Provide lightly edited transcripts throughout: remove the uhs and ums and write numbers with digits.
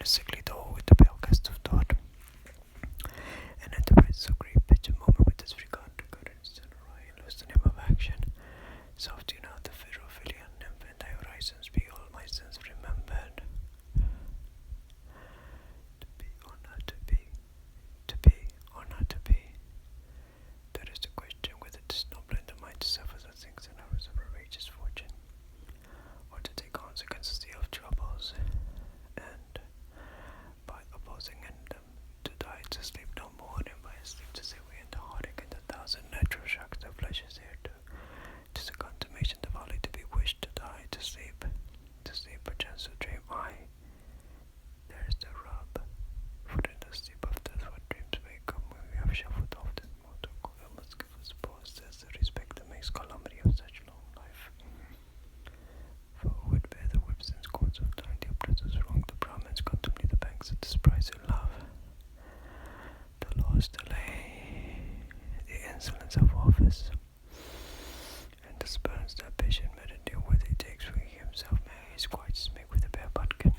sickly doll with the pale cast of thought. An enterprise so great pitch a moment with this regard to currents and Orion lose the name of action. Soft you now the Ferrophilian nymph and thy horizons be all my sins remembered. To be or not to be, to be or not to be. That is the question whether it is noble in the mind to suffer the things and hours of outrageous fortune, or to take consequences of troubles, and by opposing in them to die to sleep no more, and by sleep to say we in the heartache and the thousand natural shocks that flesh is here to. Tis a consummation the folly to be wished to die to sleep perchance to dream. Aye, there's the rub. For in the sleep of death what dreams may come when we have shuffled off this mortal coil must give us pause. There's the respect that makes calamity of such long life. For who would bear the whips and scorns of time, the oppressors wrong, the Brahmins contemplate the banks of despise and love. The laws delay, the insolence of office, and the spurns that patient meditate what he takes for himself may his quite make with a bare butkin.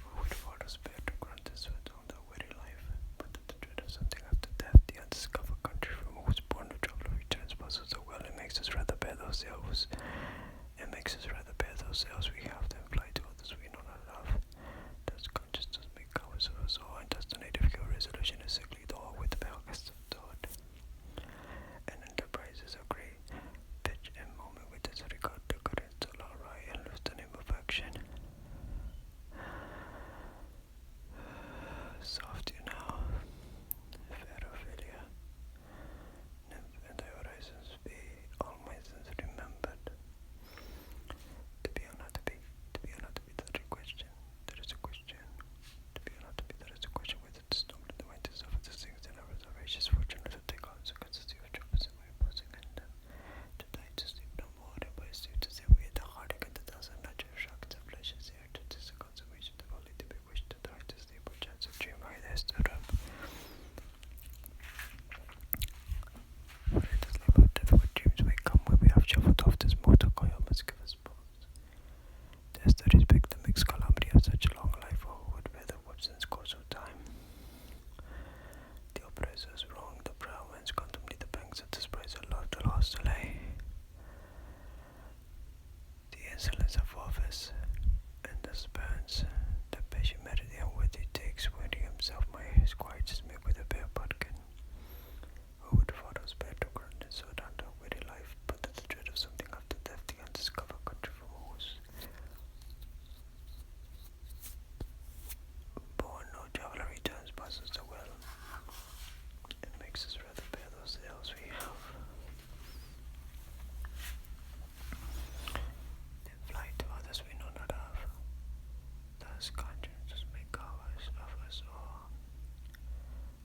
Who would for us bear to grant this sweat on the weary life, but that the dread of something after death, the undiscovered country from whose born the traveller returns puzzles so well, it makes us rather bear those ills. It makes us rather bear those ills we have than fly to others we know not of. Thus consciousness make cowards of us all, and thus the native cure resolution is sickly dull with the pale cast of thought. And enterprises of great pitch and moment with this regard to currents to Laura and lose the name of action. Soft you now, Ferrophilia, nymph and thy horizons be all my sins remembered. To be or not to be, to be or not to be, that is a question. That is a question. To be or not to be, that is a question whether it is noble in the mind to suffer the things and hours of outrageous fortune, or to take consequences of troubles and my opposing in them. To die to sleep no more, and by sleep to say we had the heartache and the thousand natural shocks of flesh is here to tis a consummation of only to be wished to die to sleep or chance of dream I there stood up. For in the sleep of death what dreams may come when we have shuffled off this mortal coil must give us pause. There's the respect that makes calamity of such a long life, or who would bear the whips in course of time. The oppressors wrong, the proud ones contemplate the banks of despise and love, the lost delay, the insolence of office, and the spurns that patient meditate on what he takes when he himself may his quiet make with a bare butkin. Who would for us bear to grant and so down to a weary life, but that the dread of something after death, the undiscovered country from whose born no traveller returns passes the well. It makes us rather bear those ills we have than fly to others we know not of. Thus consciences make cowards of us all,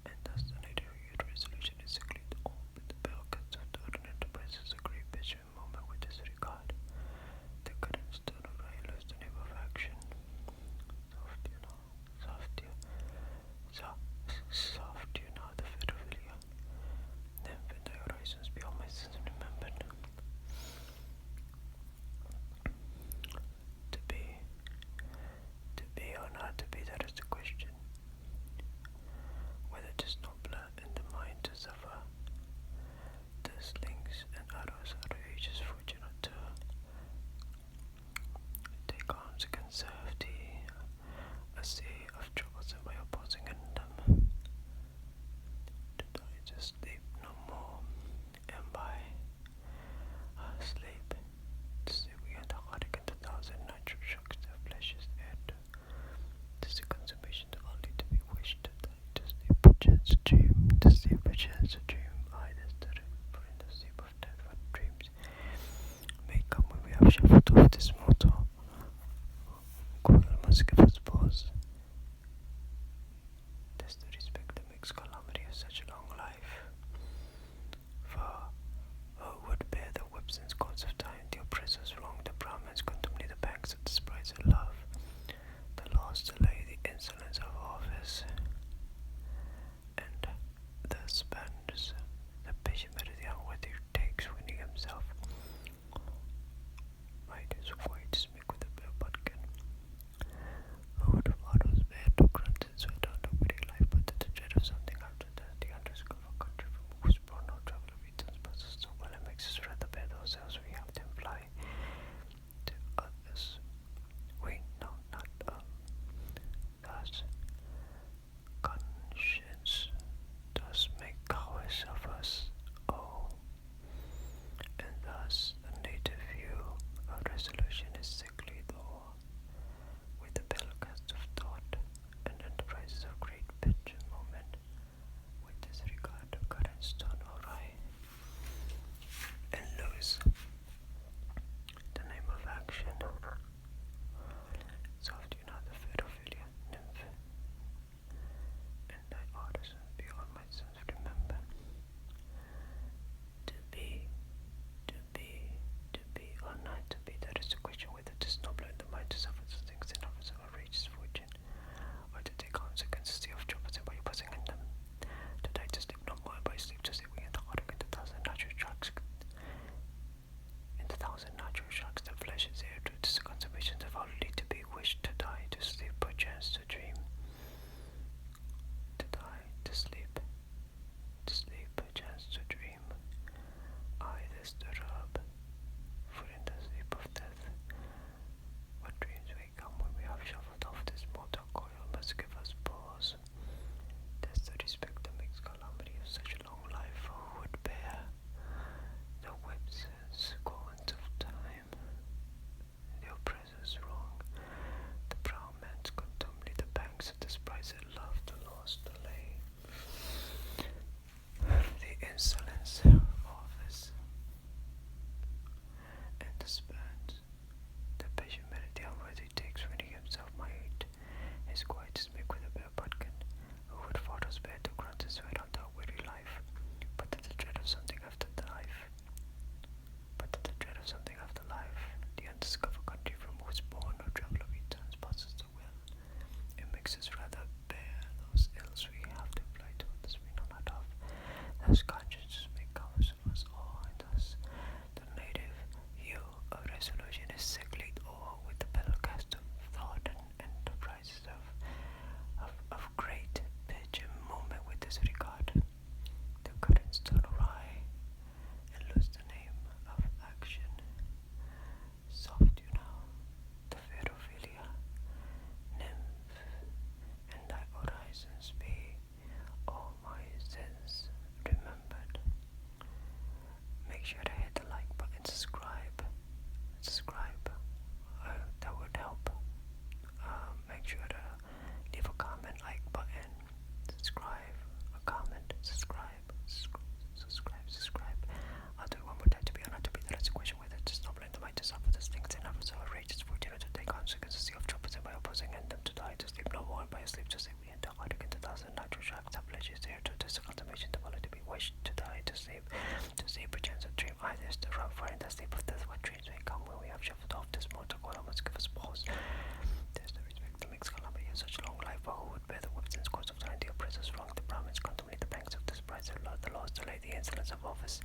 and thus the native resolution is sickly dull with the pale cast of thought, and enterprises a great picture and moment with this regard. The currents do not lose the name of action. Soft you know, soft you, soft you know the Ferrophilia, nymph and thy horizons be all my sins remembered. To be or not to be, that is the question. Whether it is nobler in the mind to suffer the slings and arrows of outrageous fortune, or to take consequences of a sea of troubles and by opposing in them to die to sleep no more, and by sleep to say we had the heartache and the thousand natural shocks that flesh is heir to. Tis the consummation of only to be wished to die to sleep perchance to dream, to sleep perchance to dream. I this the for in the sleep of death what dreams may come when we have shuffled off this mortal coil must give us pause. Tis the respect that makes calamity of such a long life. For who would bear the whips and scorns of time, the oppressors wrong, the Brahmins contemplate the banks of despise and love, the laws delay, the insolence of office, and the spurns the patient meditate on what he takes when he himself might his white make with a bare butkin. mix of despise and love, the loss, delay, the insolence of office, and the spurns, the patient melody on what he takes when he himself might is quite to speak with a bare butkin, who would fought us bear to grunt his sweat on that weary life, but to the dread of something after life, the undiscovered country from whose born no traveller returns passes the will. It makes us rather bear those ills we have to fly to others we know not of. Thus consciences make covers of us all, and thus the native hue of resolution is sickly or with the pillow cast of thought and enterprises of great pitch and moment with this regard. The currents turn awry and lose the name of action. Soft, the fair Ophelia, nymph, and thy horizons be all my sins remembered. Make sure to hit the like button, subscribe, that would help. Make sure to leave a comment, like button, subscribe, a comment, subscribe. I'll do it one more time to be honest, to be the last question whether to stop letting the mind to suffer these things and others so outrageous for to take consequences of troubles and by opposing and them to die to sleep no more and by sleep to sleep we enter harder into thousand natural shocks have pleasures there to this consummation to follow to be wished to die to sleep perchance a dream either is to run for in the sleep of death what dreams may come when we have shuffled off this mortal coil must give us pause. There's no respect to mix calamity in such long life, but who would bear the whips in course of time the oppressors wrong, the Brahmins contemplate the banks of despise, the laws delay the insolence of office,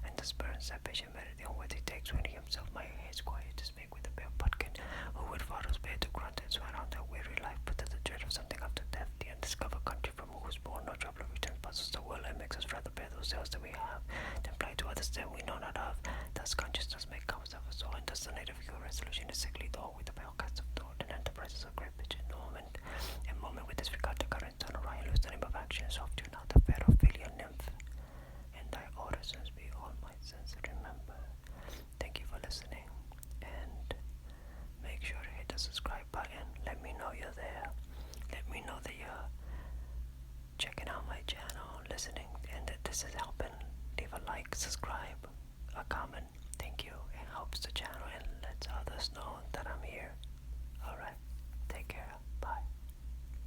and the spurns that patient melody on what he takes when he himself might his quiet to speak with the bare butkin, who would fathers bear to grunt and swear on their weary life, but to the dread of something after death, the undiscovered country from whose born no traveller returns passes the world and makes us rather bear those ills that we have, than fly to others that we know not of. Thus consciousness make comes of us all, and thus the native your resolution is sickly though with the pale cast of thought and enterprises of great pitch and moment with disregard the current turn around and lose the name of action, soft you now the fair Ophelia nymph, and thy orisons be all my sins remember. Thank you for listening, and make sure to hit the subscribe button. Let me know you're there. Let me know that you're checking out my channel, listening, and that this is helping. Leave a like, subscribe, a comment. Thank you. It helps the channel and lets others know that I'm here. Alright, take care.